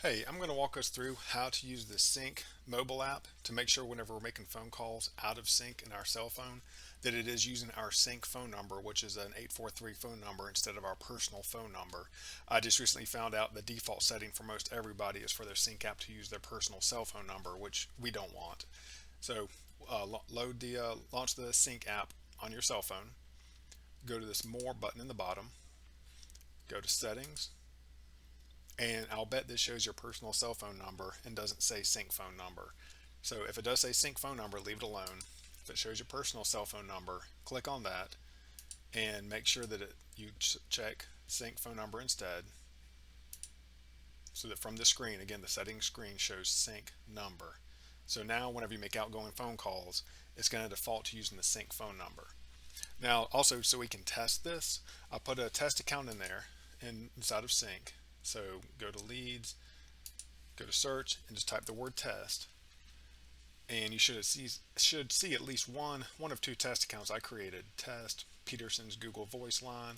Hey, I'm going to walk us through how to use the CINC mobile app to make sure whenever we're making phone calls out of sync in our cell phone that it is using our CINC phone number, which is an 843 phone number instead of our personal phone number. I just recently found out the default setting for most everybody is for their CINC app to use their personal cell phone number, which we don't want. So launch the CINC app on your cell phone. Go to this More button in the bottom. Go to Settings, and I'll bet this shows your personal cell phone number and doesn't say sync phone number. So if it does say sync phone number, leave it alone. If it shows your personal cell phone number, click on that and make sure that you check sync phone number instead, so that from the screen, again, the settings screen shows sync number. So now whenever you make outgoing phone calls, it's going to default to using the sync phone number. Now also, so we can test this, I put a test account in there inside of sync. So go to leads, go to search, and just type the word test, and you should see at least one of two test accounts I created: test Peterson's Google Voice line,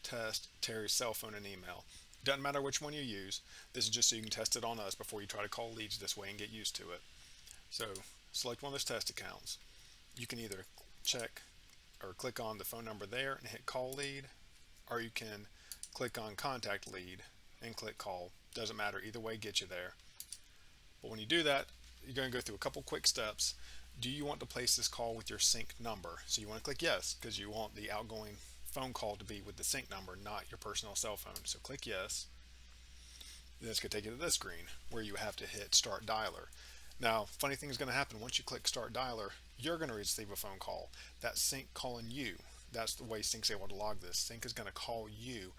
test Terry's cell phone and email. Doesn't matter which one you use. This is just so you can test it on us before you try to call leads this way and get used to it. So select one of those test accounts. You can either check or click on the phone number there and hit call lead, or you can click on contact lead and click call. Doesn't matter, either way gets you there. But when you do that, you're going to go through a couple quick steps. Do you want to place this call with your sync number? So you want to click yes, because you want the outgoing phone call to be with the sync number, not your personal cell phone. So click yes. Then it's going to take you to this screen where you have to hit start dialer. Now, funny thing is going to happen once you click start dialer, you're going to receive a phone call. That's sync calling you. That's the way sync's able to log this. Sync is going to call you.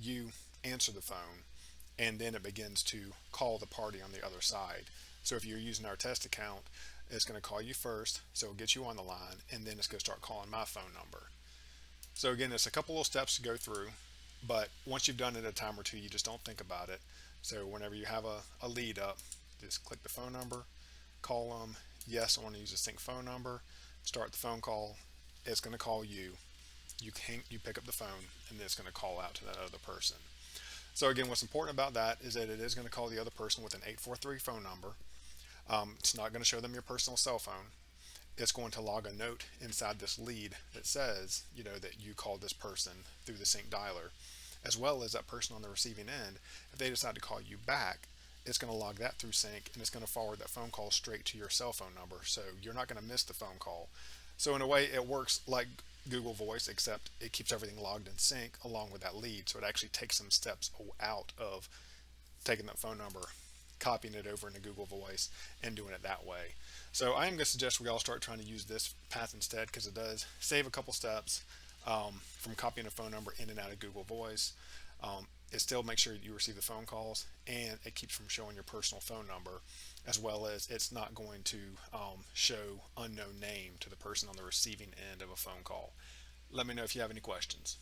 You answer the phone, and then it begins to call the party on the other side. So if you're using our test account, it's going to call you first, so it'll get you on the line, and then it's going to start calling my phone number. So again, it's a couple of steps to go through, but once you've done it a time or two, you just don't think about it. So whenever you have a lead up, just click the phone number, call them. Yes, I want to use a sync phone number. Start the phone call. It's going to call you. You pick up the phone, and then it's going to call out to that other person. So again, what's important about that is that it is going to call the other person with an 843 phone number. It's not going to show them your personal cell phone. It's going to log a note inside this lead that says, that you called this person through the sync dialer, as well as that person on the receiving end. If they decide to call you back, it's going to log that through sync, and it's going to forward that phone call straight to your cell phone number. So you're not going to miss the phone call. So in a way, it works like Google Voice, except it keeps everything logged in sync along with that lead. So it actually takes some steps out of taking that phone number, copying it over into Google Voice, and doing it that way. So I am going to suggest we all start trying to use this path instead, because it does save a couple steps from copying a phone number in and out of Google Voice. It still makes sure you receive the phone calls, and it keeps from showing your personal phone number, as well as it's not going to show unknown name to the person on the receiving end of a phone call. Let me know if you have any questions.